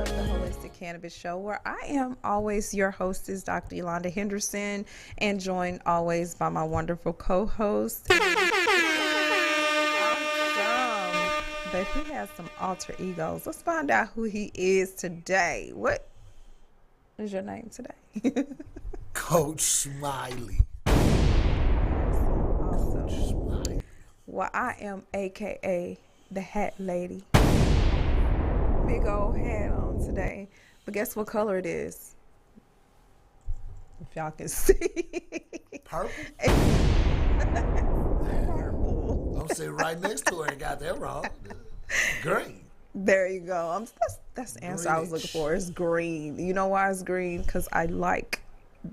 the Holistic Cannabis Show, where I am always your hostess, Dr. Yolanda Henderson, and joined always by my wonderful co-host. Awesome. But he has some alter egos. Let's find out who he is today. What is your name today? Coach Smiley. Awesome. Coach Smiley. Well, I am AKA the Hat Lady. Big old hat on today. But guess what color it is? If y'all can see. Purple? Purple. I'm sitting right next to her and got that wrong. Green. There you go. That's the answer I was looking for. It's green. You know why it's green? Because I like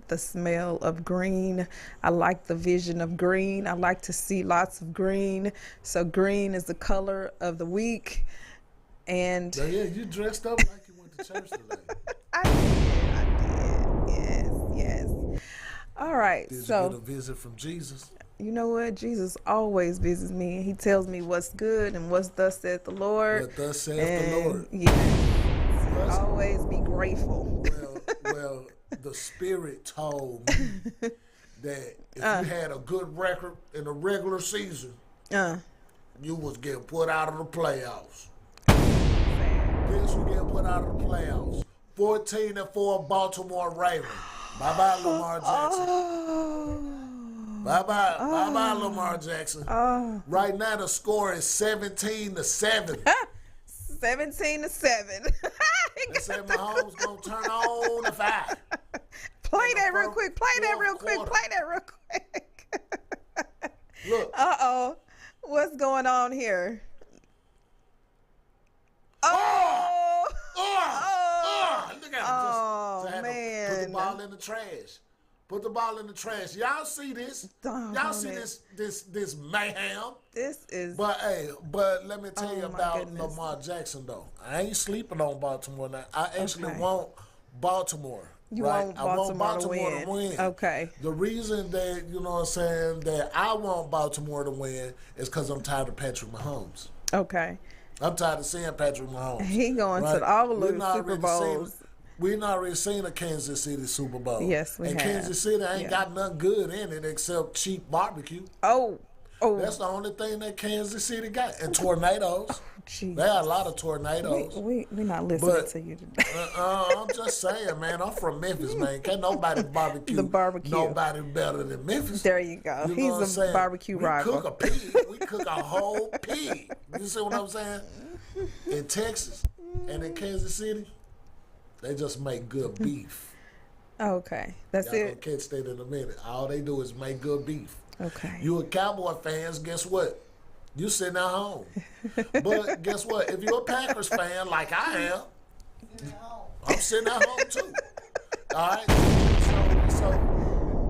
the smell of green. I like the vision of green. I like to see lots of green. So green is the color of the week. And yeah, you dressed up like you went to church today. I did. Yes. All right. Did So you get a visit from Jesus? you know what? Jesus always visits me. He tells me what's good and what's thus saith the Lord. What thus saith the Lord. Yeah. Always be grateful. Well, the Spirit told me that if you had a good record in the regular season, you was getting put out of the playoffs. Guess who getting put out of the playoffs? 14-4 Baltimore Ravens. Bye-bye, Lamar Jackson. Bye-bye Lamar Jackson. Right now the score is 17-7. 17-7. They said Mahomes gonna turn on the 5. Play that real quick. Look. Uh-oh. What's going on here? Oh! Look at him. Just had man. to put the ball in the trash. Put the ball in the trash. Y'all see this? Y'all see this mayhem? This is... But let me tell you about Lamar Jackson, though. I ain't sleeping on Baltimore now. I actually want Baltimore. You right? want I want Baltimore to win. Okay. The reason that, you know what I'm saying, that I want Baltimore to win is because I'm tired of Patrick Mahomes. Okay. I'm tired of seeing Patrick Mahomes. He going to all the Super Bowls. We've already seen a Kansas City Super Bowl. Yes, we have. And Kansas City ain't got nothing good in it except cheap barbecue. Oh. That's the only thing that Kansas City got. And tornadoes. Jeez. They got a lot of tornadoes. We're not listening to you today. I'm just saying, man. I'm from Memphis, man. Can't nobody barbecue. The barbecue. Nobody better than Memphis. There you go. You know He's a barbecue rival. We cook a pig. We cook a whole pig. You see what I'm saying? In Texas and in Kansas City, they just make good beef. Okay. That's Y'all it. gonna catch that in a minute. All they do is make good beef. Okay. You a Cowboy fans, guess what? You sitting at home. But guess what? If you're a Packers fan like I am, I'm sitting at home too. All right? So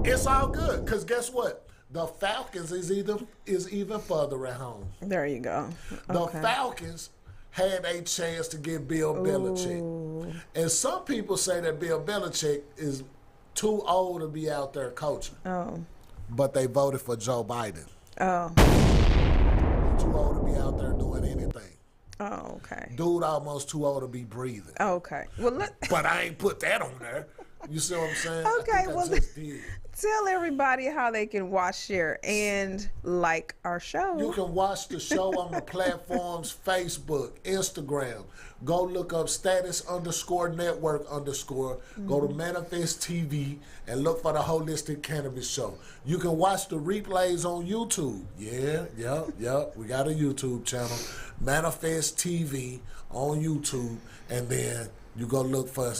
it's all good. Because guess what? The Falcons is even further at home. There you go. The Falcons had a chance to get Bill Belichick. And some people say that Bill Belichick is too old to be out there coaching. Oh. But they voted for Joe Biden. Oh. Too old to be out there doing anything. Oh, okay. Dude almost too old to be breathing. Okay. Well, but I ain't put that on there. You see what I'm saying? Okay, I just did. Tell everybody how they can watch, share, and like our show. You can watch the show on the platforms Facebook, Instagram. Go look up status_network_. Go to Manifest TV and look for the Holistic Cannabis Show. You can watch the replays on YouTube. Yeah. We got a YouTube channel, Manifest TV on YouTube, and then you go look for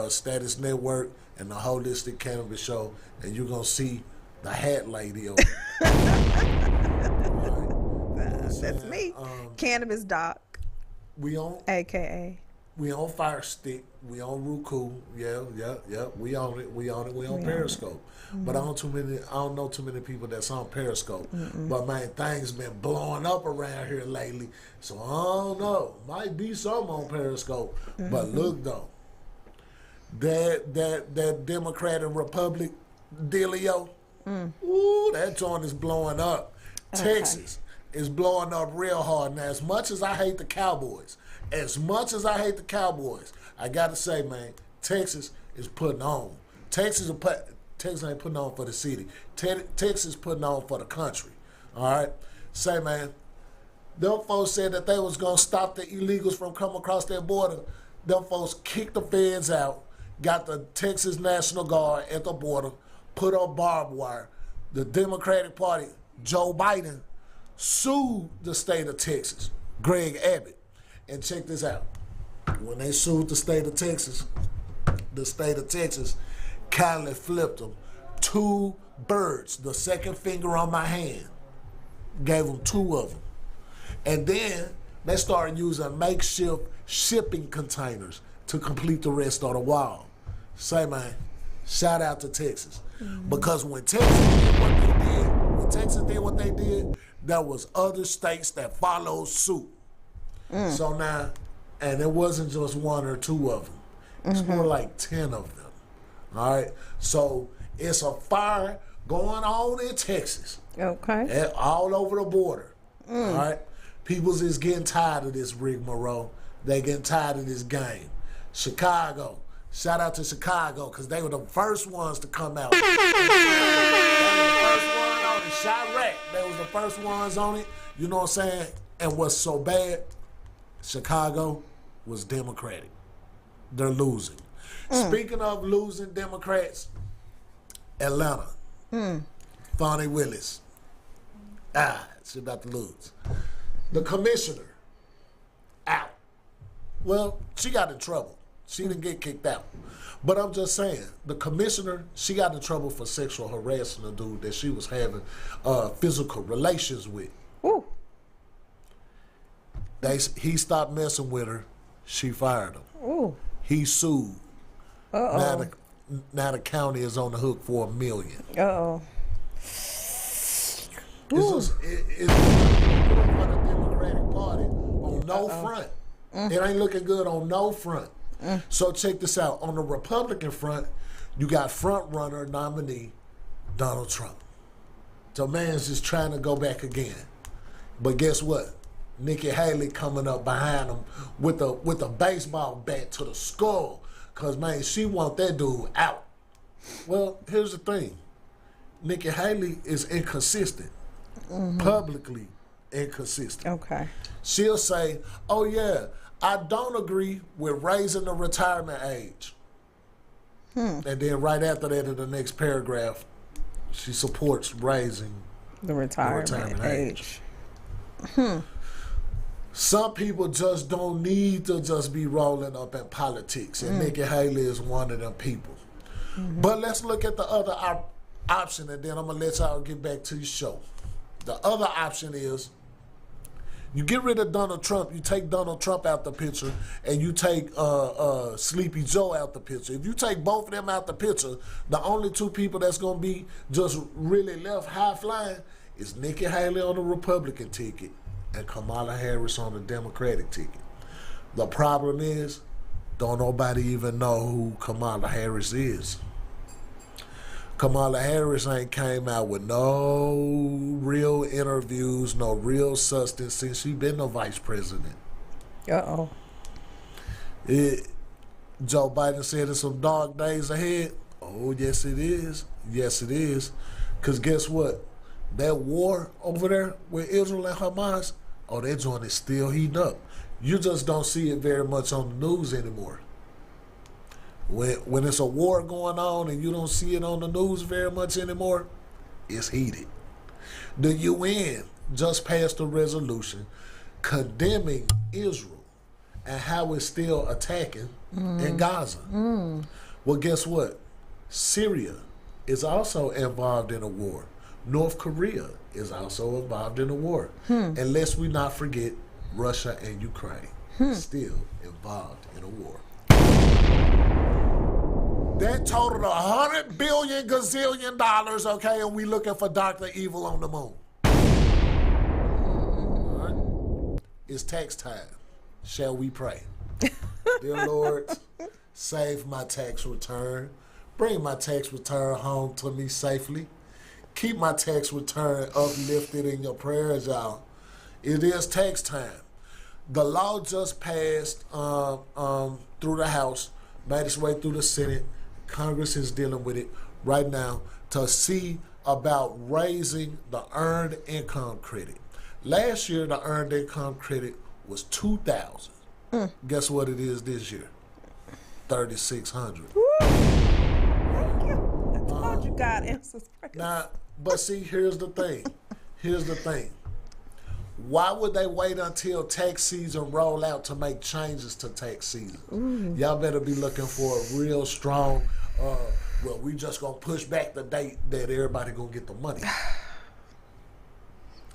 Status Network and the Holistic Cannabis Show, and you're going to see the Hat Lady over That's me. Cannabis Doc. We on AKA. We on Fire Stick. We on Roku. Yeah. We on it. We on Periscope. But I don't know too many people that's on Periscope. But man, things been blowing up around here lately. So I don't know. Might be some on Periscope. But look though. That Democrat and Republic dealio. Ooh, that joint is blowing up. Okay. Texas is blowing up real hard. Now, as much as I hate the Cowboys, As much as I hate the Cowboys, I got to say, man, Texas is putting on. Texas ain't putting on for the city. Texas putting on for the country. All right? Say, man, them folks said that they was going to stop the illegals from coming across their border. Them folks kicked the feds out, got the Texas National Guard at the border, put up barbed wire. The Democratic Party, Joe Biden, sued the state of Texas, Greg Abbott. And check this out. When they sued the state of Texas kindly flipped them 2 birds, the second finger on my hand, gave them 2 of them. And then they started using makeshift shipping containers to complete the rest of the wall. Say, man, shout out to Texas. Because when Texas did what they did, there was other states that followed suit. So now, and it wasn't just 1 or 2 of them. It's more like 10 of them. All right? So it's a fire going on in Texas. Okay. All over the border. All right? People's is getting tired of this rigmarole. They getting tired of this game. Chicago. Shout out to Chicago, because they were the first ones to come out. They were the first one on it. Chirac. They was the first ones on it. You know what I'm saying? And what's so bad, Chicago was Democratic. They're losing. Speaking of losing Democrats, Atlanta. Fonnie Willis. She's about to lose. The commissioner, out. Well, she got in trouble. She didn't get kicked out. But I'm just saying, the commissioner, she got in trouble for sexual harassing a dude that she was having physical relations with. Ooh. He stopped messing with her. She fired him. Ooh. He sued. Uh-oh. Now the county is on the hook for $1 million. Uh-oh. It's for the Democratic Party on no front. It ain't looking good on no front. So check this out. On the Republican front, you got front runner nominee Donald Trump. So man's just trying to go back again. But guess what? Nikki Haley coming up behind him with a baseball bat to the skull. Cause man, she want that dude out. Well, here's the thing. Nikki Haley is inconsistent. Publicly inconsistent. Okay. She'll say, oh yeah, I don't agree with raising the retirement age. And then right after that, in the next paragraph, she supports raising the retirement age. Some people just don't need to just be rolling up in politics, and Nikki Haley is one of them people. But let's look at the other option, and then I'm going to let y'all get back to the show. The other option is you get rid of Donald Trump, you take Donald Trump out the picture, and you take Sleepy Joe out the picture. If you take both of them out the picture, the only 2 people that's going to be just really left high flying is Nikki Haley on the Republican ticket and Kamala Harris on the Democratic ticket. The problem is, don't nobody even know who Kamala Harris is. Kamala Harris ain't came out with no real interviews, no real substance since she been the vice president. Uh-oh. Joe Biden said there's some dark days ahead. Oh, yes it is. Yes it is. Because guess what? That war over there with Israel and Hamas, oh, that joint is still heating up. You just don't see it very much on the news anymore. When it's a war going on and you don't see it on the news very much anymore, it's heated. The UN just passed a resolution condemning Israel and how it's still attacking in Gaza. Well, guess what? Syria is also involved in a war. North Korea is also involved in a war. And lest we not forget, Russia and Ukraine still involved in a war. That totaled $100 billion gazillion, okay, and we looking for Dr. Evil on the moon. All right? It's tax time. Shall we pray? Dear Lord, save my tax return. Bring my tax return home to me safely. Keep my tax return uplifted in your prayers, y'all. It is tax time. The law just passed through the House, made its way through the Senate. Congress is dealing with it right now to see about raising the earned income credit. Last year, the earned income credit was $2,000. Guess what it is this year? $3,600. Thank you. I told you God answers prayers. Now, but see, here's the thing. Why would they wait until tax season roll out to make changes to tax season? Y'all better be looking for a real strong, well, we just going to push back the date that everybody going to get the money.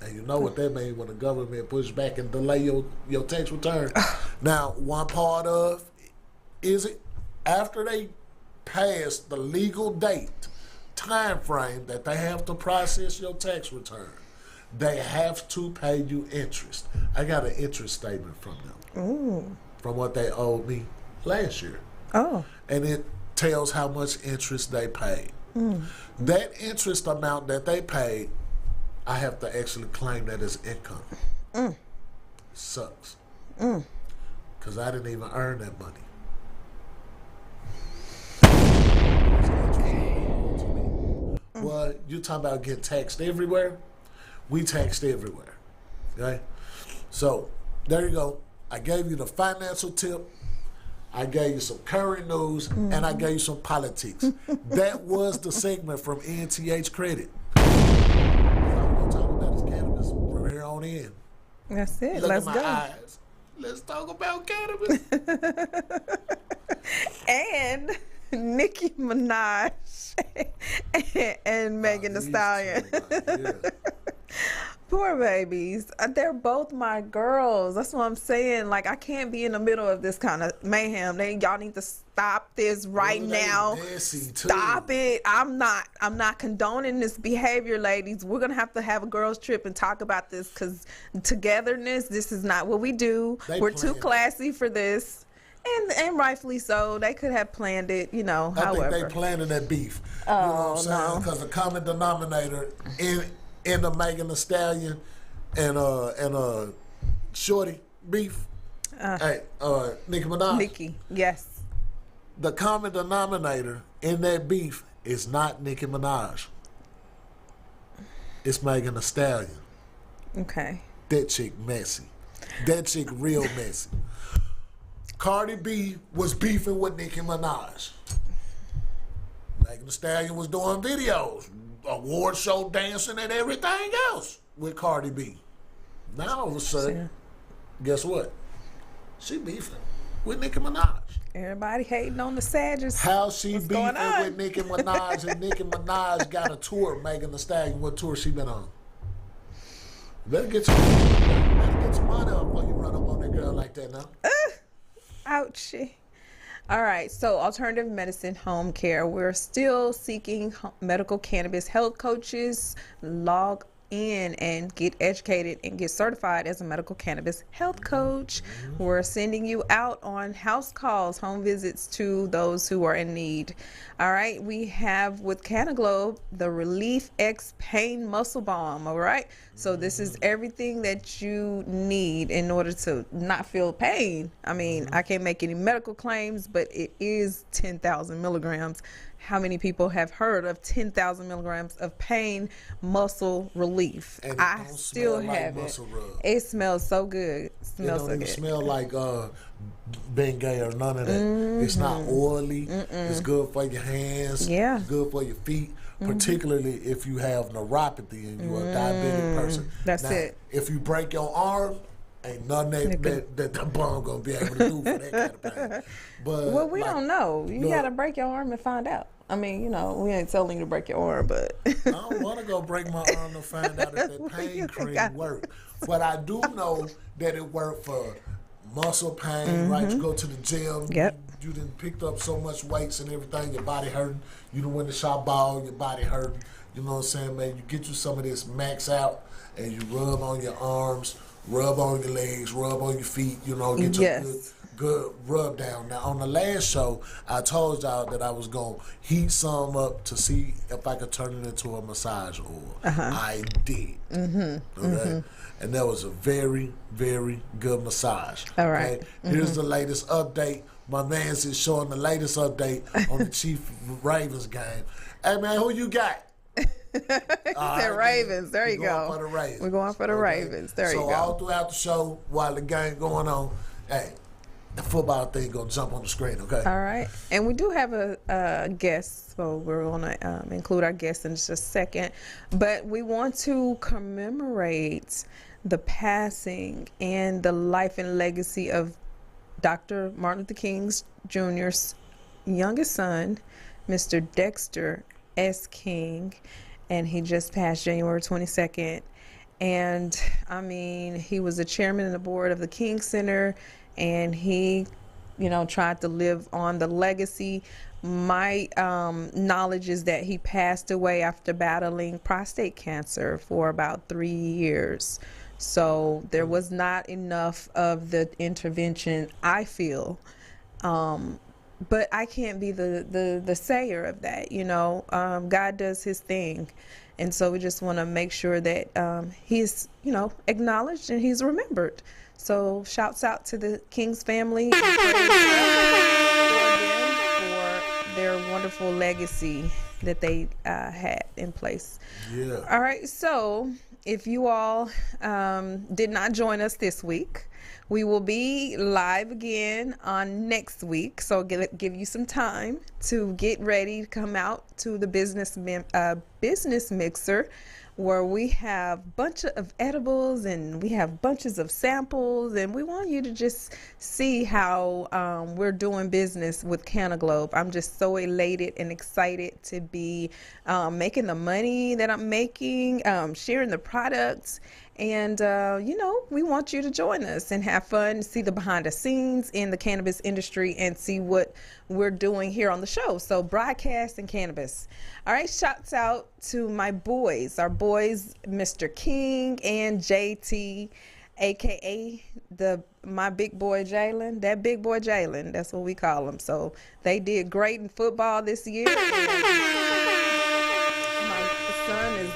And you know what that means when the government push back and delay your tax return. Now, one part of is it after they pass the legal date, time frame that they have to process your tax return, they have to pay you interest. I got an interest statement from them. From what they owed me last year. Oh. And it tells how much interest they paid. That interest amount that they paid, I have to actually claim that as income. Sucks. Because I didn't even earn that money. Well, you talking about getting taxed everywhere? We taxed everywhere. Okay? So, there you go. I gave you the financial tip. I gave you some current news. And I gave you some politics. That was the segment from NTH Credit. All I'm going to talk about is cannabis from here on in. That's it. Look Let's at my go. eyes. Let's talk about cannabis. And Nicki Minaj and Megan Thee Stallion. Poor babies. They're both my girls. That's what I'm saying. Like, I can't be in the middle of this kind of mayhem. Y'all need to stop this right now. Stop it. I'm not condoning this behavior, ladies. We're going to have a girls trip and talk about this, because togetherness, this is not what we do. We're too classy for this. And rightfully so. They could have planned it, however. I think they planning that beef. You know what I'm saying? Because the common denominator in the Megan Thee Stallion and Shorty beef. Nicki Minaj. Nicki, yes. The common denominator in that beef is not Nicki Minaj. It's Megan Thee Stallion. Okay. That chick messy. That chick real messy. Cardi B was beefing with Nicki Minaj. Megan Thee Stallion was doing videos, award show dancing and everything else with Cardi B. Now all of a sudden, guess what? She beefing with Nicki Minaj. Everybody hating on the Sages. How she beefing with Nicki Minaj, and Nicki Minaj got a tour, Megan Thee Stallion. What tour she been on? Better get some money up before you run up on that girl like that now. Ouchie. All right, so alternative medicine, home care. We're still seeking medical cannabis health coaches. Log in and get educated and get certified as a medical cannabis health coach. We're sending you out on house calls, home visits to those who are in need. All right, we have with Canaglobe the Relief X Pain Muscle Balm. All right, so this is everything that you need in order to not feel pain. I mean, I can't make any medical claims, but it is 10,000 milligrams. How many people have heard of 10,000 milligrams of pain muscle relief? And I still have it. It smells so good. It smells so good. It don't even smell like Bengay or none of that. It's not oily. It's good for your hands. Yeah. It's good for your feet, particularly if you have neuropathy and you're a diabetic person. That's now, it. If you break your arm, ain't nothing that the bomb gonna be able to do for that kind of pain. But well, we don't know. You gotta break your arm and find out. I mean, we ain't telling you to break your arm, but I don't want to go break my arm to find out if that pain cream worked. But I do know that it worked for muscle pain, right? You go to the gym, you done picked up so much weights and everything, your body hurting. You done went to shop ball, your body hurting. You know what I'm saying, man? You get you some of this max out and you rub on your arms, rub on your legs, rub on your feet, get your good rub down. Now, on the last show, I told y'all that I was going to heat some up to see if I could turn it into a massage oil. I did. Okay? And that was a very, very good massage. All right. Okay? Here's the latest update. My man's is showing the latest update on the Chief Ravens game. Hey, man, who you got? He said Ravens. There you go. For the Ravens. We're going for the Ravens. There you go. So all throughout the show, while the game going on, hey, the football thing gonna jump on the screen, okay? All right. And we do have a guest, so we're going to include our guest in just a second. But we want to commemorate the passing and the life and legacy of Dr. Martin Luther King Jr.'s youngest son, Mr. Dexter S. King. And he just passed January 22nd. And, I mean, he was the chairman of the board of the King Center, and he, tried to live on the legacy. My knowledge is that he passed away after battling prostate cancer for about 3 years. So there was not enough of the intervention, I feel. But I can't be the sayer of that, God does his thing. And so we just want to make sure that he's, acknowledged and he's remembered. So shouts out to the King's family and for their wonderful legacy that they had in place. Yeah. All right. So if you all did not join us this week, we will be live again on next week. So give you some time to get ready to come out to the business mixer, where we have bunches of edibles and we have bunches of samples, and we want you to just see how we're doing business with Canaglobe. I'm just so elated and excited to be making the money that I'm making, sharing the products. And, we want you to join us and have fun, see the behind the scenes in the cannabis industry, and see what we're doing here on the show. So broadcast and cannabis. All right. Shouts out to my boys, Mr. King and JT, AKA my big boy Jalen. That big boy Jalen, that's what we call him. So they did great in football this year. My son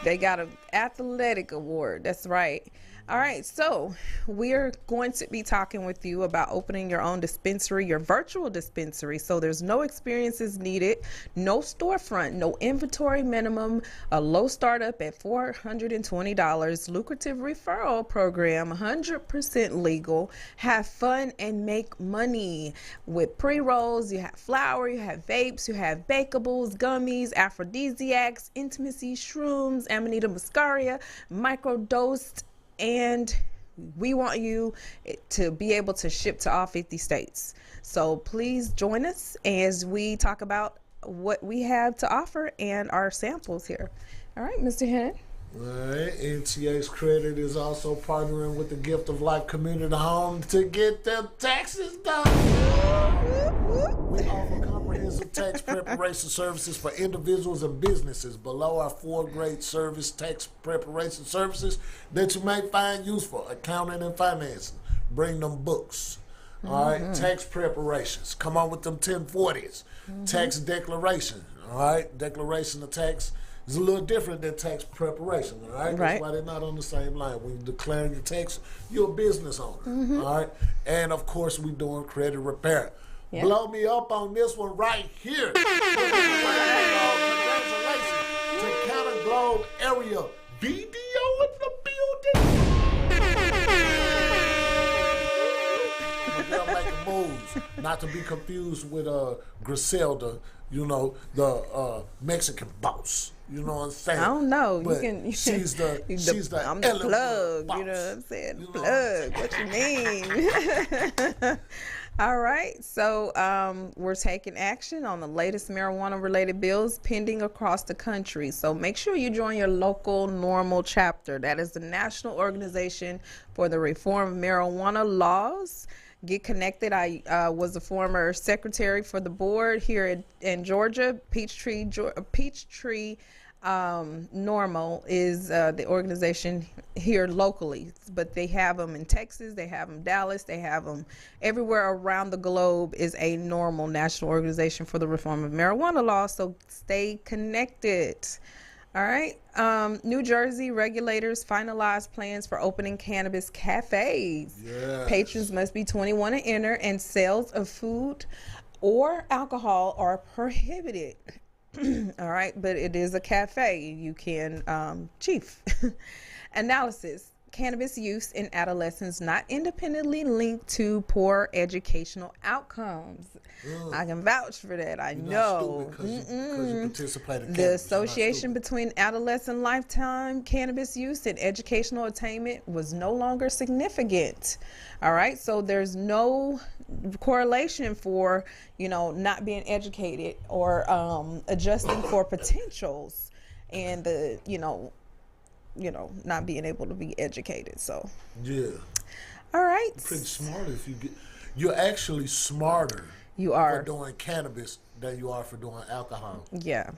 they got an athletic award. That's right. All right. So we're going to be talking with you about opening your own dispensary, your virtual dispensary. So there's no experiences needed, no storefront, no inventory minimum, a low startup at $420, lucrative referral program, 100% legal, have fun and make money with pre-rolls. You have flour, you have vapes, you have bakables, gummies, aphrodisiacs, intimacy, shrooms, Amanita muscaria, microdosed, and we want you to be able to ship to all 50 states. So please join us as we talk about what we have to offer and our samples here. All right, Mr. Hennon. All right. NTA's Credit is also partnering with the Gift of Life Community Home to get them taxes done. We offer comprehensive tax preparation services for individuals and businesses below our 4-grade service tax preparation services that you may find useful. Accounting and financing. Bring them books. All right. Tax preparations. Come on with them 1040s. Tax declaration. All right. Declaration of tax is a little different than tax preparation, all right? That's why they're not on the same line. When you're declaring your tax, you're a business owner, all right? And, of course, we're doing credit repair. Yep. Blow me up on this one right here. Congratulations to Canaglobe area BDO in the building. They're making moves, not to be confused with Griselda, the Mexican boss. You know what I'm saying? I don't know. But she's the I'm the plug. Boss. You know what I'm saying? The plug. What you mean? All right. So we're taking action on the latest marijuana-related bills pending across the country. So make sure you join your local NORML chapter. That is the National Organization for the Reform of Marijuana Laws. Get connected. I was a former secretary for the board here in Georgia, Peachtree Normal is the organization here locally, but they have them in Texas, they have them in Dallas, they have them everywhere around the globe. Is a Normal, National Organization for the Reform of Marijuana Law. So stay connected. All right. New Jersey regulators finalized plans for opening cannabis cafes. Yes. Patrons must be 21 to enter, and sales of food or alcohol are prohibited. All right, but it is a cafe. You can, chief. Analysis. Cannabis use in adolescents not independently linked to poor educational outcomes. I can vouch for that. I You're not know. stupid because you participate in The cannabis. You're not association stupid. between adolescent lifetime cannabis use and educational attainment was no longer significant. All right, so there's no correlation for, not being educated or adjusting for potentials and the, not being able to be educated. So, Yeah. all right, Pretty smart if you get. You're actually smarter you for are, doing cannabis than you are for doing alcohol. yeah.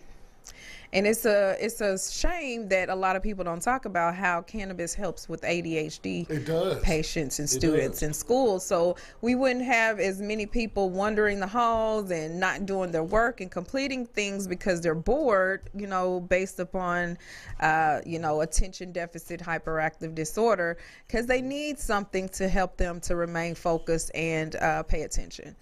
And it's a shame that a lot of people don't talk about how cannabis helps with ADHD It does. patients and It students does. in school. So we wouldn't have as many people wandering the halls and not doing their work and completing things because they're bored, based upon, attention deficit hyperactive disorder, because they need something to help them to remain focused and pay attention.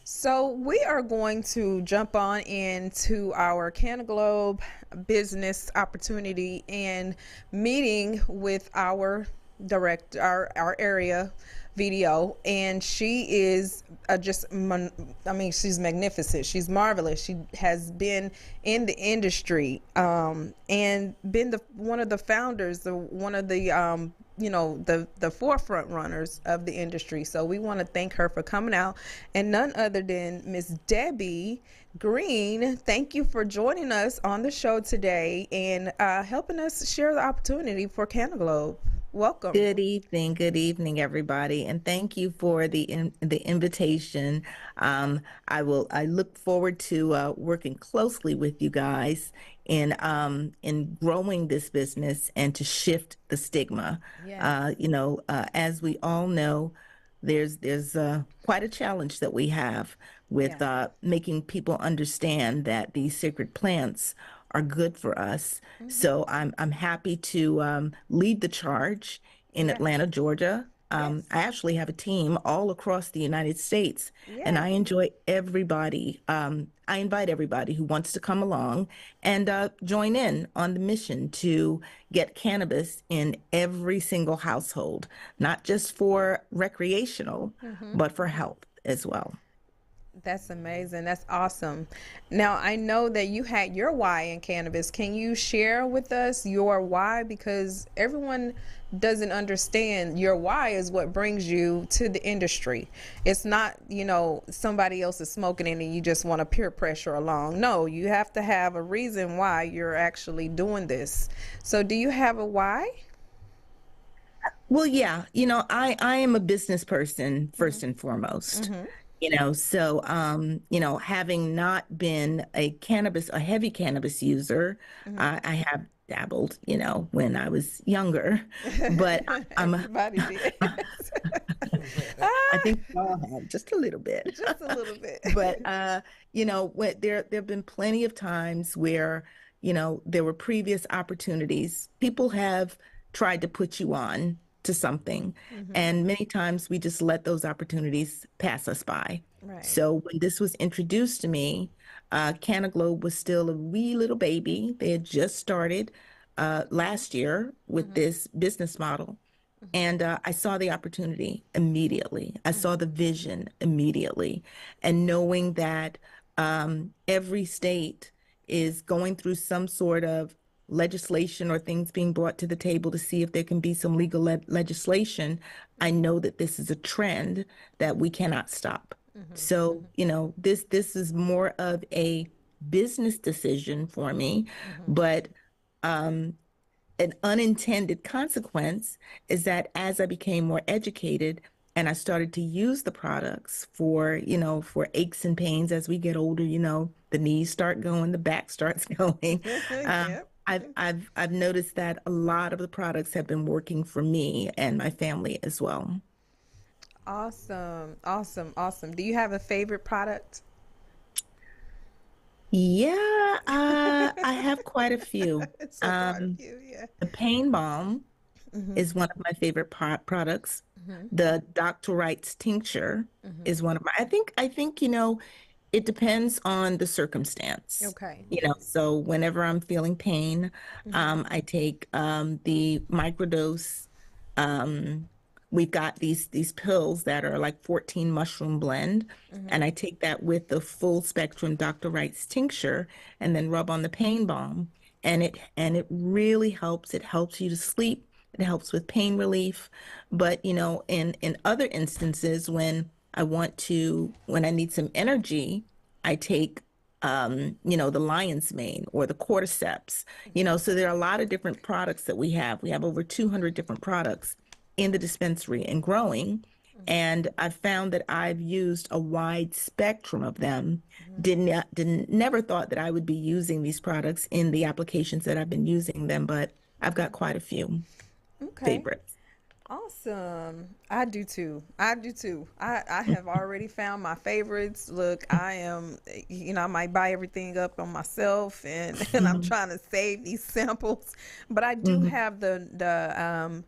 So we are going to jump on into our Canaglobe business opportunity and meeting with our director, our area VDO, and she is she's magnificent. She's marvelous. She has been in the industry and been one of the founders, one of the the forefront runners of the industry. So we want to thank her for coming out, and none other than Miss Debbie Green. Thank you for joining us on the show today and helping us share the opportunity for Canaglobe. Welcome. Good evening, everybody, and thank you for the invitation. I look forward to working closely with you guys in growing this business and to shift the stigma. Yeah. As we all know, there's quite a challenge that we have with Yeah. making people understand that these sacred plants are good for us. Mm-hmm. So I'm happy to lead the charge in Yeah. Atlanta, Georgia. Yes. I actually have a team all across the United States, and Yes. I enjoy everybody. I invite everybody who wants to come along and join in on the mission to get cannabis in every single household, not just for recreational, Mm-hmm. but for health as well. That's amazing. That's awesome. Now, I know that you had your why in cannabis. Can you share with us your why? Because everyone doesn't understand your why is what brings you to the industry. It's not, somebody else is smoking it and you just want to peer pressure along. No, you have to have a reason why you're actually doing this. So, do you have a why? Well, yeah, I am a business person first and foremost. Mm-hmm. Having not been a heavy cannabis user, I have dabbled, when I was younger, but I'm, Everybody did. I think we all have just a little bit. Just a little bit. But there have been plenty of times where, there were previous opportunities. People have tried to put you on to something, Mm-hmm. and many times we just let those opportunities pass us by. Right. So when this was introduced to me, Canaglobe was still a wee little baby. They had just started last year with Mm-hmm. this business model. And I saw the opportunity immediately. I saw the vision immediately. And knowing that every state is going through some sort of legislation or things being brought to the table to see if there can be some legal legislation, I know that this is a trend that we cannot stop. Mm-hmm. So, this is more of a business decision for me, Mm-hmm. but an unintended consequence is that as I became more educated and I started to use the products for aches and pains as we get older, the knees start going, the back starts going. Yep. I've noticed that a lot of the products have been working for me and my family as well. Awesome, awesome, awesome. Do you have a favorite product? Yeah, I have quite a few. So quite a Um, few, yeah. the pain balm Mm-hmm. is one of my favorite products. Mm-hmm. The Dr. Wright's tincture Mm-hmm. is one of my, I think, it depends on the circumstance. Okay. So whenever I'm feeling pain, Mm-hmm. I take the microdose. Um, we've got these pills that are like 14 mushroom blend, Mm-hmm. and I take that with the full spectrum Dr. Wright's tincture, and then rub on the pain balm, and it really helps. It helps you to sleep. It helps with pain relief. But in other instances, when I need some energy, I take the lion's mane or the cordyceps. So there are a lot of different products that we have. We have over 200 different products in the dispensary and growing. And I've found that I've used a wide spectrum of them. Didn't never thought that I would be using these products in the applications that I've been using them, but I've got quite a few Okay. favorites. Awesome. I do too. I do too. I have already found my favorites. Look, I am, I might buy everything up on myself and I'm Mhm. trying to save these samples. But I do Mhm. have the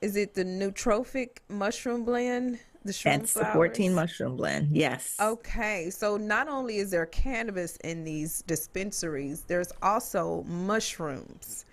is it the nootropic mushroom blend? The shroom That's the 14 flowers? mushroom blend. Yes. Okay, so not only is there cannabis in these dispensaries, there's also mushrooms.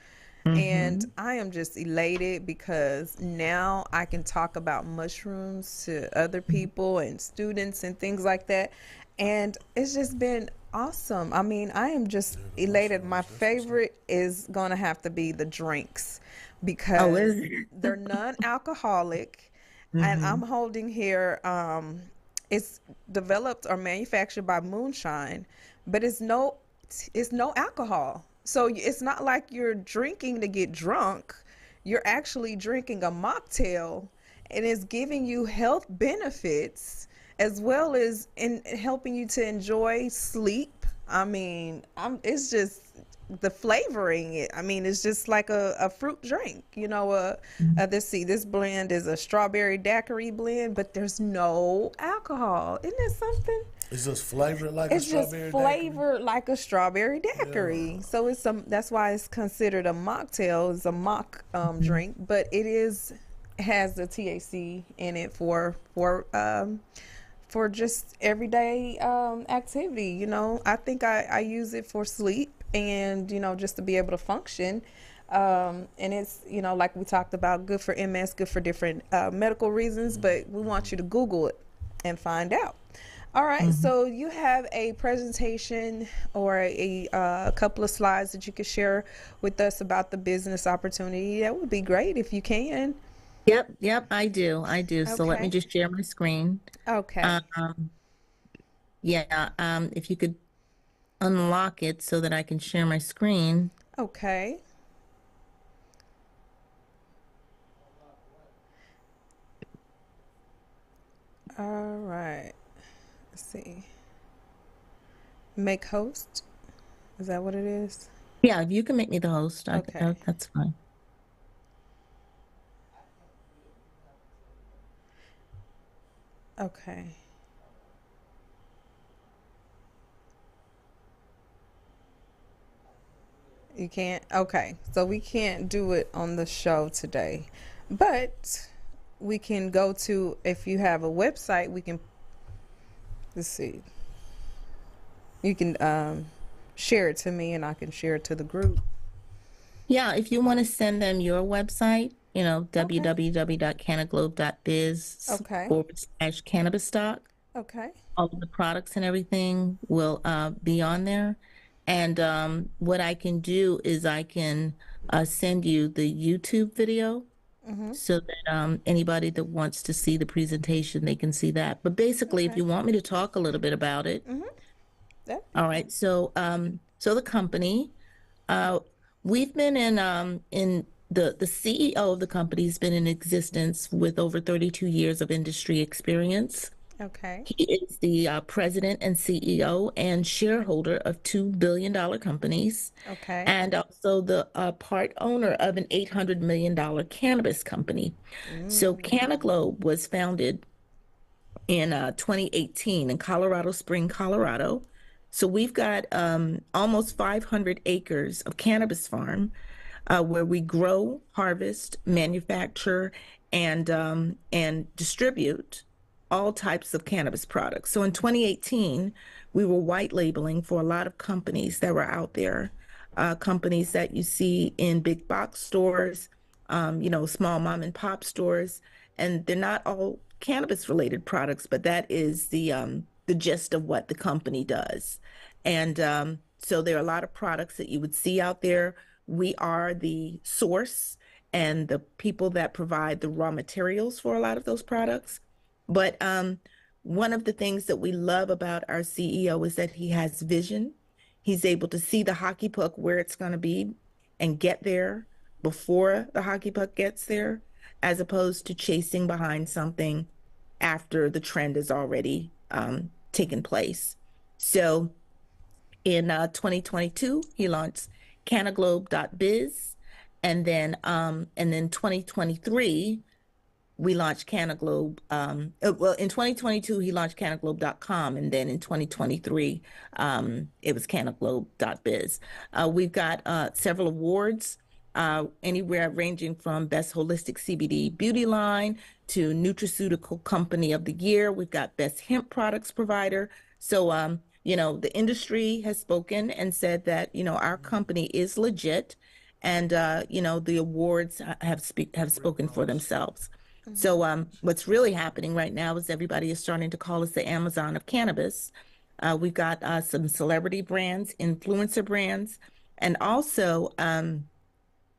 And Hmm. I am just elated because now I can talk about mushrooms to other people and students and things like that. And it's just been awesome. I mean, I am just Yeah, the elated. My mushrooms, that's what's up. favorite is going to have to be the drinks Oh, because is it? they're non-alcoholic. And I'm Hmm. holding here, it's developed or manufactured by Moonshine, but it's no alcohol. So it's not like you're drinking to get drunk. You're actually drinking a mocktail and it's giving you health benefits as well as in helping you to enjoy sleep. I mean, it's just the flavoring it. I mean, it's just like a fruit drink. This blend is a strawberry daiquiri blend, but there's no alcohol. Isn't that something? It's just flavored like a It's just strawberry daiquiri. flavored like a strawberry Yeah. daiquiri. So that's why it's considered a mocktail. It's a mock drink, but has the THC in it for just everyday activity. I think I use it for sleep and just to be able to function. And it's like we talked about, good for MS, good for different medical reasons. But we want you to Google it and find out. All right, Hmm. so you have a presentation or a couple of slides that you could share with us about the business opportunity. That would be great if you can. Yep, I do. I do. So let me Okay. just share my screen. Okay. Um, yeah, if you could unlock it so that I can share my screen. Okay. All right. Let's see. Make host. Is that what it is? Yeah, if you can make me the host, Okay. that's fine. Okay. You can't. Okay. So we can't do it on the show today. But we can go to, if you have a website, we can, let's see. You can share it to me and I can share it to the group. Yeah, if you want to send them your website, Okay. www.canaglobe.biz Okay. forward slash cannabis stock. Okay. All of the products and everything will be on there. And what I can do is I can send you the YouTube video Mm-hmm. so that anybody that wants to see the presentation, they can see that. But basically, if Okay. you want me to talk a little bit about it, Mm-hmm. That'd be all fine. right. So the company, uh, we've been in the CEO of the company has been in existence with over 32 years of industry experience. Okay. He is the president and CEO and shareholder of $2 billion companies, Okay. and also the part owner of an $800 million cannabis company. So, Canaglobe was founded in 2018 in Colorado Spring, Colorado. So we've got almost 500 acres of cannabis farm where we grow, harvest, manufacture, and distribute all types of cannabis products. So in 2018, we were white labeling for a lot of companies that were out there, companies that you see in big box stores, small mom and pop stores, and they're not all cannabis related products, but that is the gist of what the company does. And so there are a lot of products that you would see out there. We are the source and the people that provide the raw materials for a lot of those products. But one of the things that we love about our CEO is that he has vision. He's able to see the hockey puck where it's going to be and get there before the hockey puck gets there, as opposed to chasing behind something after the trend has already taken place. So in 2022, he launched canaglobe.biz, and then 2023 we launched Canaglobe. Well, in 2022, he launched canaglobe.com, and then in 2023, it was canaglobe.biz. We've got several awards, anywhere ranging from Best Holistic CBD Beauty Line to Nutraceutical Company of the Year. We've got Best Hemp Products Provider. So, the industry has spoken and said that, our company is legit, and, the awards have spoken for themselves. So what's really happening right now is everybody is starting to call us the Amazon of cannabis. We've got some celebrity brands, influencer brands, and also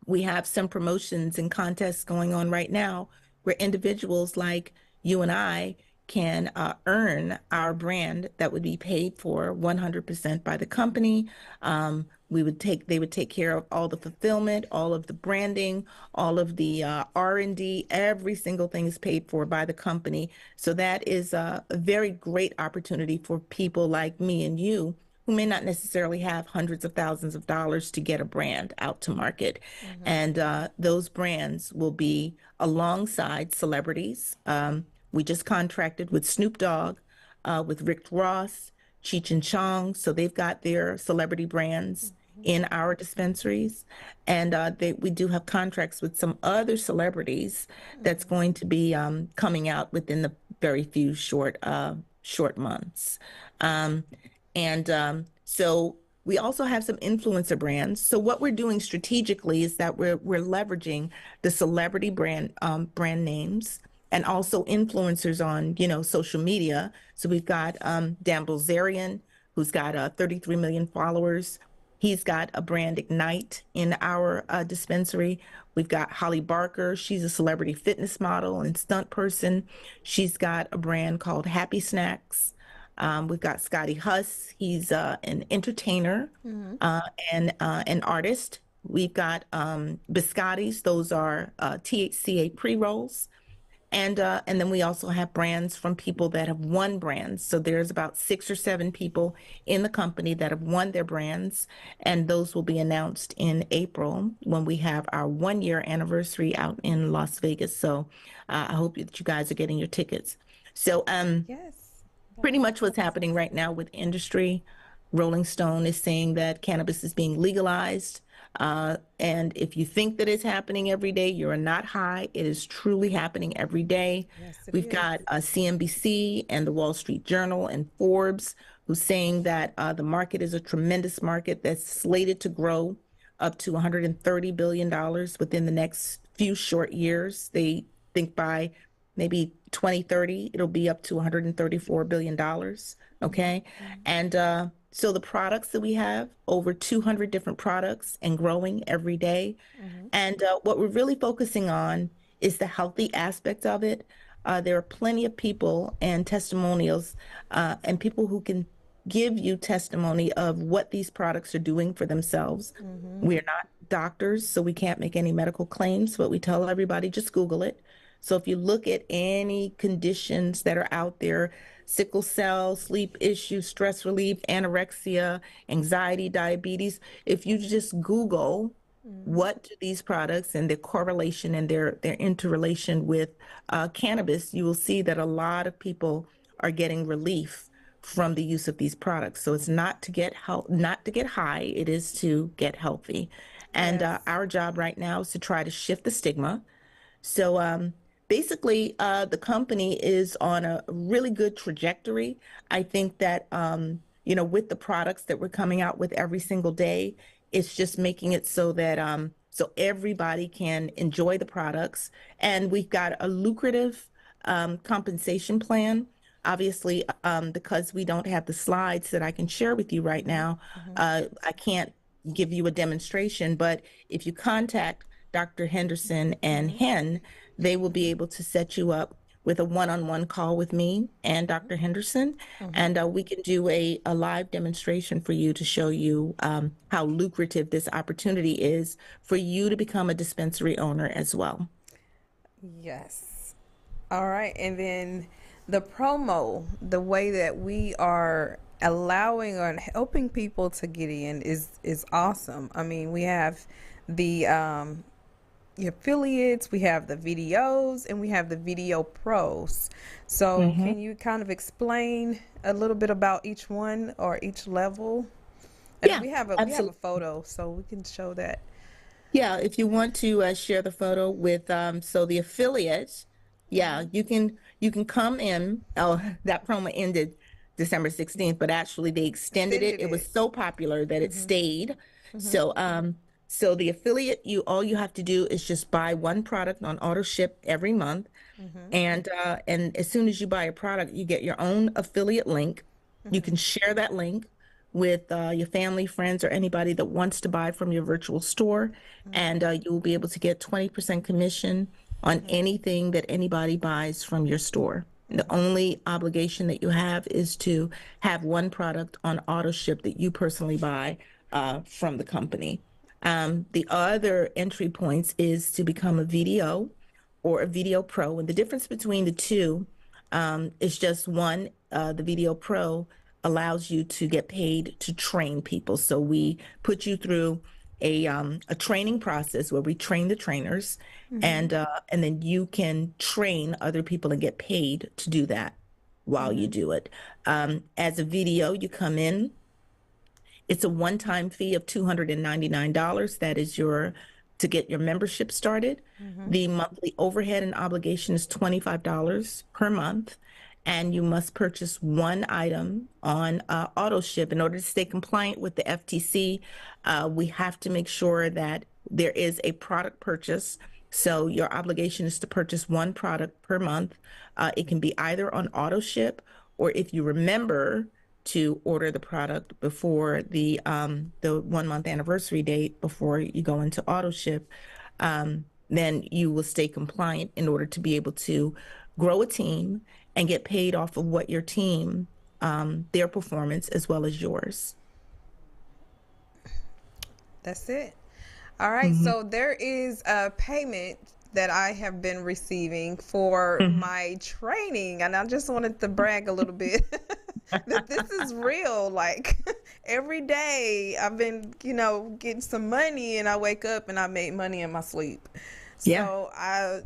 we have some promotions and contests going on right now where individuals like you and I can earn our brand that would be paid for 100% by the company. They would take care of all the fulfillment, all of the branding, all of the R&D. Every single thing is paid for by the company. So that is a very great opportunity for people like me and you who may not necessarily have hundreds of thousands of dollars to get a brand out to market. And those brands will be alongside celebrities. We just contracted with Snoop Dogg, with Rick Ross, Cheech and Chong. So they've got their celebrity brands in our dispensaries. And we do have contracts with some other celebrities that's going to be coming out within the very few short months. So we also have some influencer brands. So what we're doing strategically is that we're leveraging the celebrity brand names and also influencers on social media. So we've got Dan Bilzerian, who's got 33 million followers. He's got a brand Ignite in our dispensary. We've got Holly Barker. She's a celebrity fitness model and stunt person. She's got a brand called Happy Snacks. We've got Scotty Huss. He's an entertainer and an artist. We've got Biscottis. Those are THCA pre-rolls. And then we also have brands from people that have won brands. So there's about 6 or 7 people in the company that have won their brands, and those will be announced in April when we have our 1 year anniversary out in Las Vegas. So I hope that you guys are getting your tickets. So Yes. pretty much what's happening right now with industry. Rolling Stone is saying that cannabis is being legalized. And if you think that it's happening every day, you're not high. It is truly happening every day. Yes, it We've is. got CNBC and the Wall Street Journal and Forbes who's saying that the market is a tremendous market that's slated to grow up to $130 billion within the next few short years. They think by maybe 2030, it'll be up to $134 billion. Okay. And so the products that we have, over 200 different products and growing every day. And what we're really focusing on is the healthy aspect of it. There are plenty of people and testimonials and people who can give you testimony of what these products are doing for themselves. We are not doctors, so we can't make any medical claims, but we tell everybody just Google it. So if you look at any conditions that are out there, sickle cell, sleep issues, stress relief, anorexia, anxiety, diabetes, if you just Google what do these products and their correlation and their interrelation with cannabis, you will see that a lot of people are getting relief from the use of these products. So it's not to get not to get high, it is to get healthy. And Yes. our job right now is to try to shift the stigma. So basically, the company is on a really good trajectory. I think that, with the products that we're coming out with every single day, it's just making it so that so everybody can enjoy the products. And we've got a lucrative compensation plan. Obviously, because we don't have the slides that I can share with you right now, I can't give you a demonstration, but if you contact Dr. Henderson and Hen, they will be able to set you up with a one-on-one call with me and Dr. Henderson, and we can do a live demonstration for you to show you how lucrative this opportunity is for you to become a dispensary owner as well. Yes. All right. And then the promo, the way that we are allowing or helping people to get in is awesome. I mean, we have the affiliates, we have the videos, and we have the video pros. So, can you kind of explain a little bit about each one or each level? And Yeah, we have a absolutely. photo, so we can show that. Yeah, if you want to share the photo with so the affiliates, yeah, you can come in. Oh, that promo ended December 16th, but actually they extended it. Extended It was it. so popular that it stayed. So so the affiliate, you all you have to do is just buy one product on auto ship every month. And as soon as you buy a product, you get your own affiliate link. You can share that link with your family, friends, or anybody that wants to buy from your virtual store, and you will be able to get 20% commission on anything that anybody buys from your store. The only obligation that you have is to have one product on auto ship that you personally buy from the company. The other entry points is to become a VDO or a Video Pro. And the difference between the two is just one, the Video Pro allows you to get paid to train people. So we put you through a training process where we train the trainers, and then you can train other people and get paid to do that while you do it. As a video, you come in, it's a one-time fee of $299. That is your to get your membership started. The monthly overhead and obligation is $25 per month, and you must purchase one item on auto ship. In order to stay compliant with the FTC, we have to make sure that there is a product purchase. So your obligation is to purchase one product per month. It can be either on auto ship, or if you remember to order the product before the 1 month anniversary date before you go into auto ship, then you will stay compliant in order to be able to grow a team and get paid off of what your team, their performance as well as yours. That's it. All right. So there is a payment that I have been receiving for my training, and I just wanted to brag a little bit that this is real. Like every day I've been, getting some money, and I wake up and I make money in my sleep. Yeah. So I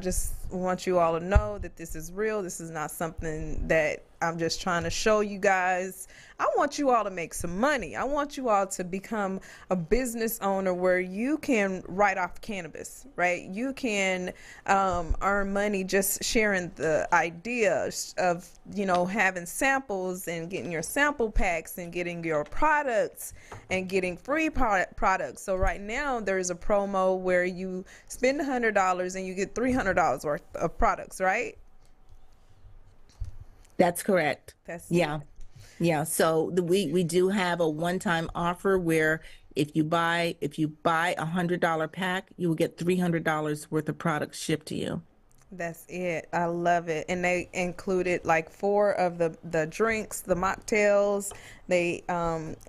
just want you all to know that this is real. This is not something that I'm just trying to show you guys. I want you all to make some money. I want you all to become a business owner where you can write off cannabis, right? You can earn money just sharing the ideas of, having samples and getting your sample packs and getting your products and getting free products. So right now there's a promo where you spend $100 and you get $300 worth of products, right? That's correct. That's Yeah. it. Yeah. So we do have a one-time offer where if you buy $100 pack, you will get $300 worth of products shipped to you. That's it. I love it. And they included like four of the drinks, the mocktails. They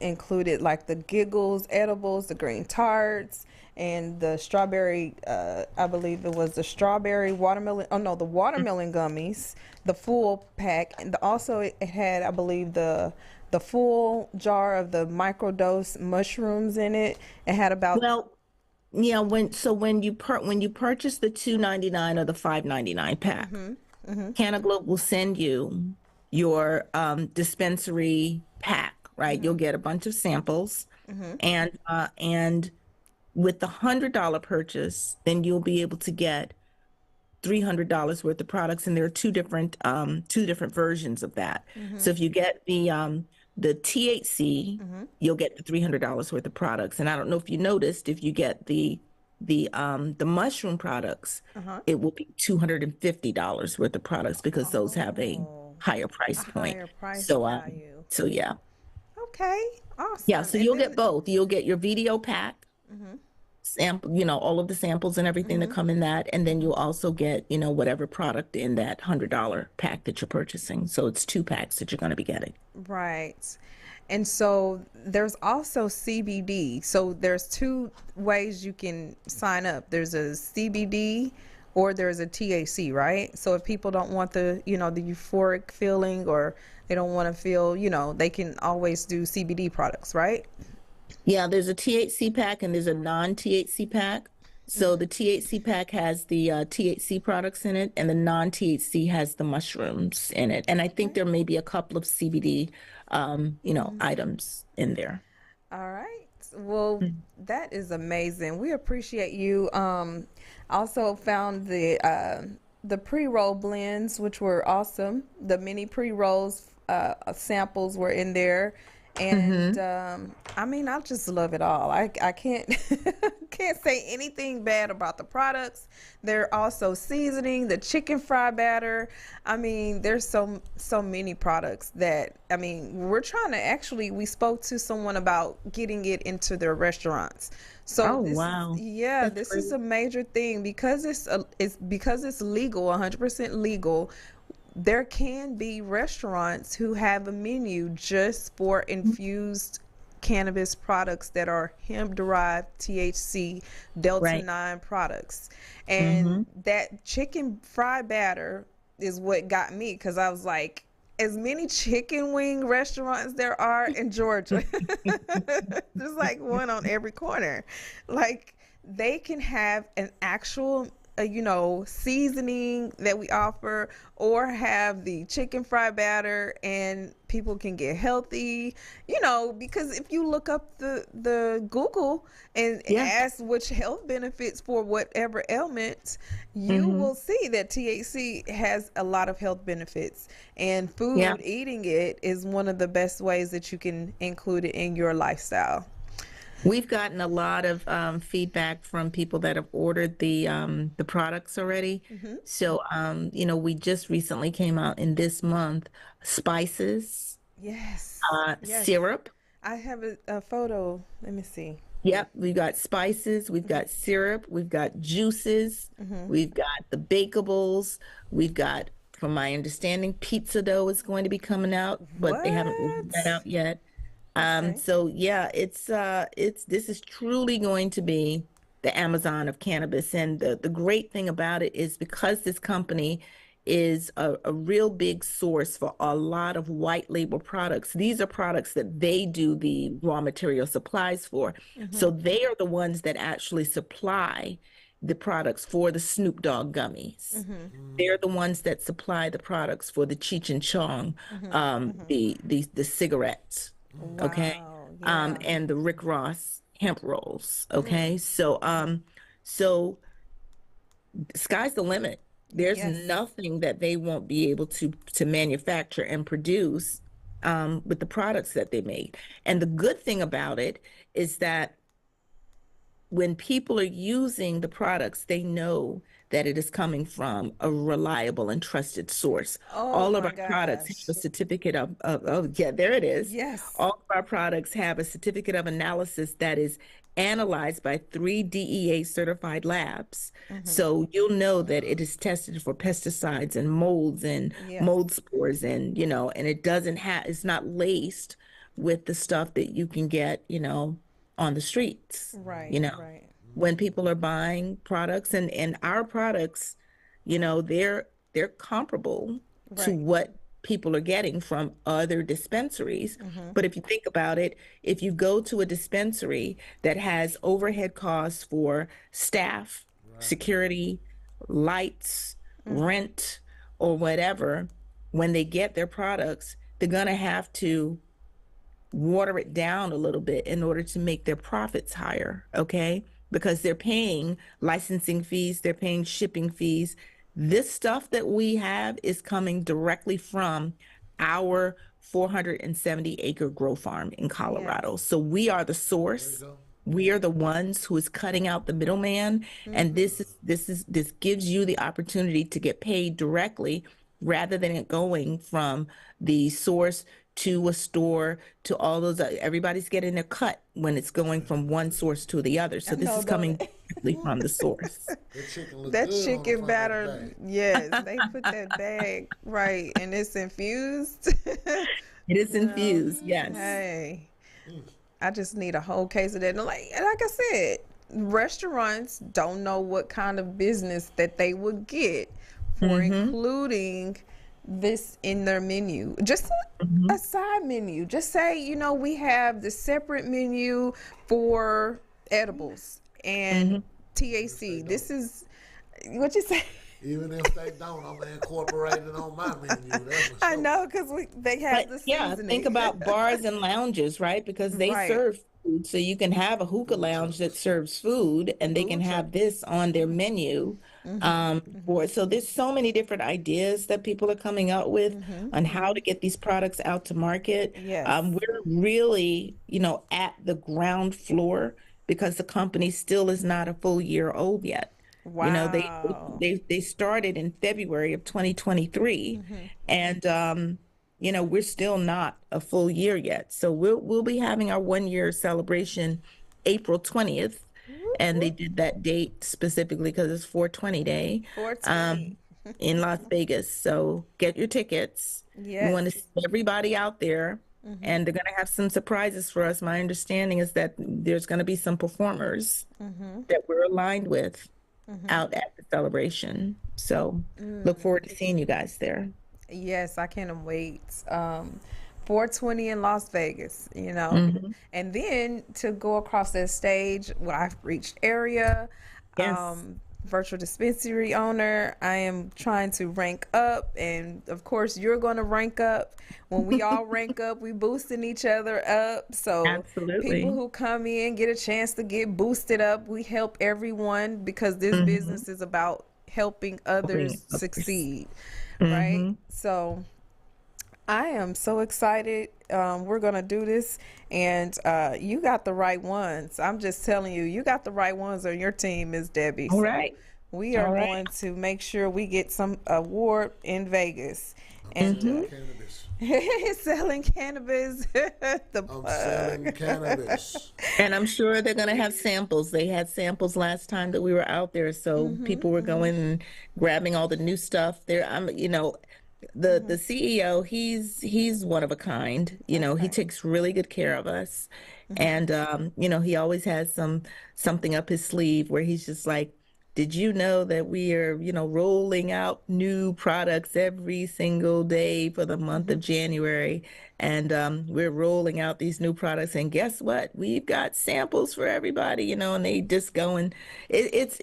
included like the giggles, edibles, the green tarts, and the strawberry, I believe it was the strawberry watermelon. Oh no, the watermelon gummies, the full pack, and also it had, I believe, the full jar of the microdose mushrooms in it. It had about Well, yeah, when you purchase the 2.99 or the 5.99 pack, Cantaloupe will send you your dispensary pack, right? You'll get a bunch of samples, and with the $100 purchase, then you'll be able to get $300 worth of products, and there are two different versions of that. So if you get the THC, you'll get the $300 worth of products. And I don't know if you noticed, if you get the mushroom products, it will be $250 worth of products because those have a oh, higher a price point. higher price So value. so yeah. Okay, Yeah, awesome. so And you'll get then, both. You'll get your video pack, sample, all of the samples and everything that come in that, and then you'll also get, whatever product in that $100 pack that you're purchasing. So it's two packs that you're going to be getting. right. And so there's also CBD. So there's two ways you can sign up. There's a CBD or there's a THC, right? So if people don't want the euphoric feeling, or they don't want to feel, they can always do CBD products, right? Yeah, there's a THC pack and there's a non-THC pack. So the THC pack has the THC products in it, and the non-THC has the mushrooms in it. And I think there may be a couple of CBD, items in there. All right. Well, that is amazing. We appreciate you. Also found the pre-roll blends, which were awesome. The mini pre-rolls samples were in there. And I mean, I just love it all. I can't can't say anything bad about the products. They're also seasoning, the chicken fry batter. I mean, there's so many products that, I mean, we spoke to someone about getting it into their restaurants. So Oh, wow. That's this great. is a major thing because it's legal, 100% legal. There can be restaurants who have a menu just for infused cannabis products that are hemp derived THC Delta Right. 9 products. And that chicken fry batter is what got me, because I was like, as many chicken wing restaurants there are in Georgia, there's like one on every corner. Like, they can have an actual seasoning that we offer, or have the chicken fry batter, and people can get healthy, because if you look up the Google and Yeah. ask which health benefits for whatever ailment, you hmm will see that THC has a lot of health benefits, and Yeah. eating it is one of the best ways that you can include it in your lifestyle. We've gotten a lot of feedback from people that have ordered the products already. So we just recently came out in this month, spices, Yes, yes. syrup. I have a photo. Let me see. Yep, we've got spices, we've got syrup, we've got juices, we've got the bakables, we've got, from my understanding, pizza dough is going to be coming out, but they haven't rolled that What? out yet. Okay. So yeah, it's this is truly going to be the Amazon of cannabis. And the great thing about it is, because this company is a real big source for a lot of white label products. These are products that they do the raw material supplies for. So they are the ones that actually supply the products for the Snoop Dogg gummies. They're the ones that supply the products for the Cheech and Chong, the cigarettes, okay, Wow. Yeah. and the Rick Ross hemp rolls, okay. So sky's the limit. There's Yes. nothing that they won't be able to manufacture and produce with the products that they made. And the good thing about it is that when people are using the products, they know that it is coming from a reliable and trusted source. Oh All of my our products have a gosh. certificate yeah, there it is. Yes. All of our products have a certificate of analysis that is analyzed by three DEA certified labs. So you'll know that it is tested for pesticides and molds and Yes. mold spores, and it doesn't have, it's not laced with the stuff that you can get, on the streets, Right. you know. Right. when people are buying products, and our products, they're comparable to Right. what people are getting from other dispensaries. But if you think about it, if you go to a dispensary that has overhead costs for staff, Right. security, lights, rent, or whatever, when they get their products, they're going to have to water it down a little bit in order to make their profits higher, okay? Because they're paying licensing fees, they're paying shipping fees. This stuff that we have is coming directly from our 470-acre grow farm in Yes. Colorado. So we are the There you source. go. We are the ones who is cutting out the middleman, and this gives you the opportunity to get paid directly rather than it going from the source to a store to all those. Everybody's getting their cut when it's going from one source to the other. I So this know, is don't coming it? directly from the source. That chicken look That good on the chicken front of the batter, bag. yes, they put that bag right, and it's infused. It is You know, infused, yes. hey, I just need a whole case of that. And like I said, restaurants don't know what kind of business that they would get for Mm-hmm. including this in their menu. Just a side menu. Just say, we have the separate menu for edibles and TAC. This is what you say. Even if they don't, I'm gonna incorporate it on my menu. That's for I sure. know, because they have But the yeah, seasoning. think about bars and lounges, right? Because they Right. serve food. So you can have a hookah Food lounge that trucks. serves food and they can Food have trucks. this on their menu. So there's so many different ideas that people are coming out with on how to get these products out to market. Yes. We're really, at the ground floor because the company still is not a full year old yet. You know, they Wow. they started in February of 2023, and we're still not a full year yet. So we'll be having our 1 year celebration April 20th, Whoop, and they whoop. did that date specifically because it's 420 day, 420. um, in Las Vegas. So get your tickets. We want to Yes. see everybody out there. And they're going to have some surprises for us. My understanding is that there's going to be some performers that we're aligned with out at the celebration. So look forward to seeing you guys there. Yes, I can't wait. 420 in Las Vegas. Hmm. And then to go across that stage, well, I've reached area, Yes, virtual dispensary owner. I am trying to rank up, and of course, you're going to rank up. When we all rank up, we boosting each other up. So people absolutely. who come in get a chance to get boosted up. We help everyone because this Hmm. business is about helping Helping others others. succeed, right? Hmm. So I am so excited. We're gonna do this, and you got the right ones. I'm just telling you, you got the right ones on your team, Miss Debbie. All So right. we are All right. going to make sure we get some award in Vegas, I'm and selling cannabis. selling cannabis. The I'm selling plug. cannabis. And I'm sure they're going to have samples. They had samples last time that we were out there, so people were going and grabbing all the new stuff. There, the CEO, he's one of a kind. He Okay. takes really good care of us, and he always has something up his sleeve where he's just like, did you know that we are, rolling out new products every single day for the month of January? And we're rolling out these new products. And guess what? We've got samples for everybody, and they just go and it's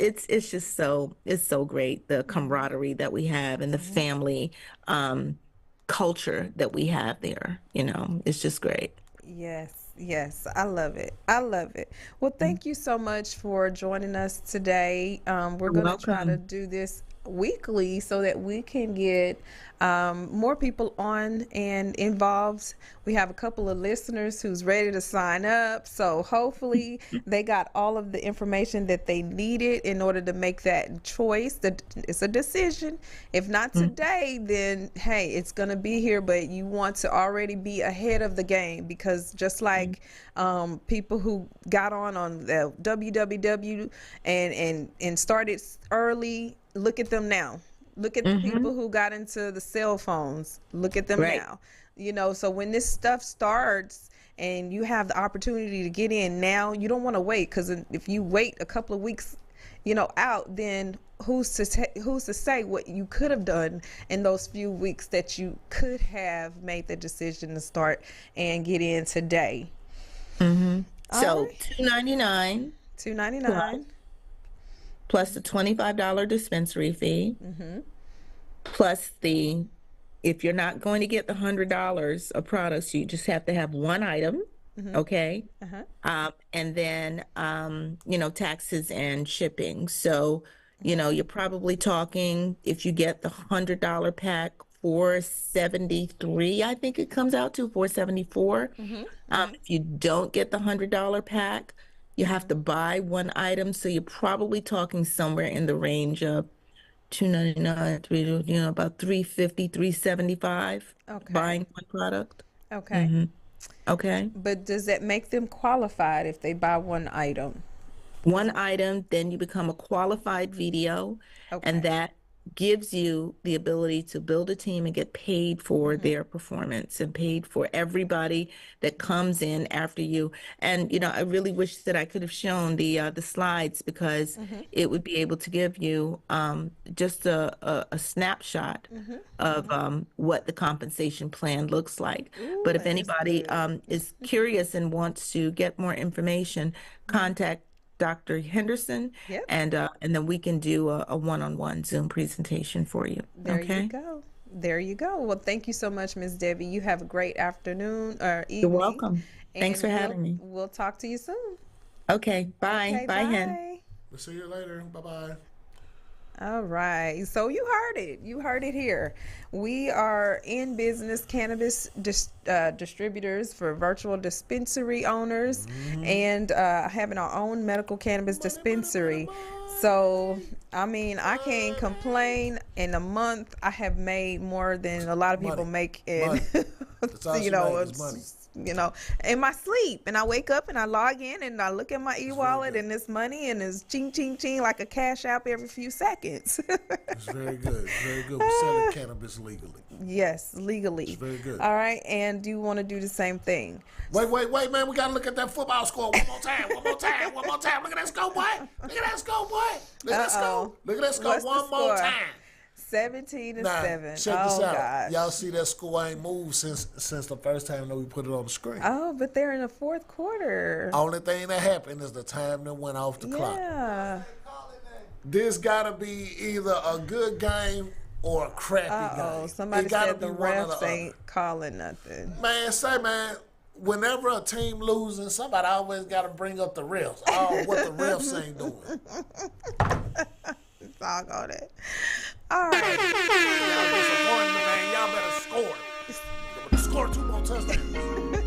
just it's so great, the camaraderie that we have and the family um, culture that we have there. It's just great. Yes, yes, I love it. I love it. Well, thank you so much for joining us today. We're You're going to try to welcome. do this weekly so that we can get more people on and involved. We have a couple of listeners who's ready to sign up. So hopefully they got all of the information that they needed in order to make that choice. That it's a decision. If not today, then hey, it's gonna be here. But you want to already be ahead of the game because just like people who got on the WWW and started early, look at them now. Look at the Hmm. people who got into the cell phones. Look at them Right. now. So when this stuff starts and you have the opportunity to get in now, you don't want to wait, because if you wait a couple of weeks, out, then who's to say what you could have done in those few weeks that you could have made the decision to start and get in today. So right. $2.99 $2.99 plus the $25 dispensary fee, plus if you're not going to get the $100 of products, you just have to have one item. Okay. And then, taxes and shipping. So, you're probably talking, if you get the $100 pack, $473, I think it comes out to $474. If you don't get the $100 pack, you have to buy one item. So you're probably talking somewhere in the range of $2.99, about $3.50, $3.75 Okay. buying one product. Okay. Okay. But does that make them qualified if they buy one item? One item, then you become a qualified VDO, and that gives you the ability to build a team and get paid for their performance and paid for everybody that comes in after you. And I really wish that I could have shown the slides, because it would be able to give you just a snapshot of what the compensation plan looks like. Ooh, But if that is anybody good. is curious and wants to get more information, contact Dr. Henderson, Yep. and then we can do a one-on-one Zoom presentation for you. There you Okay? go. There you go. Well, thank you so much, Miss Debbie. You have a great afternoon or evening. You're welcome. Thanks for having me. We'll talk to you soon. Okay, bye. Okay, Bye, Hen. We'll see you later. Bye-bye. All right. So you heard it. You heard it here. We are in business cannabis distributors for virtual dispensary owners, and having our own medical cannabis dispensary. So, I can't complain. In a month, I have made more than a lot of people make in, That's all she makes is money. In my sleep. And I wake up and I log in and I look at my e-wallet, and it's money, and it's ching, ching, ching, like a cash app every few seconds. It's very good. It's very good. We're selling cannabis legally. Yes, legally. It's very good. All right. And do you want to do the same thing? Wait, man. We got to look at that football score one more time. One more time. Look at that score, boy. Look at that score, boy. Look at that score. Look at that score. What's the one more score? time. 17-7. Check this out. Gosh. Y'all see that score ain't moved since the first time that we put it on the screen. Oh, but they're in the fourth quarter. Only thing that happened is the time that went off the clock. Yeah. This gotta be either a good game or a crappy game. Somebody It gotta said the be one or refs the ain't calling nothing. Man, whenever a team losing, somebody always got to bring up the refs. Oh, what the refs ain't doing. It's all got it. All right. Y'all disappointed, man. Y'all better score. Score 2 more touchdowns.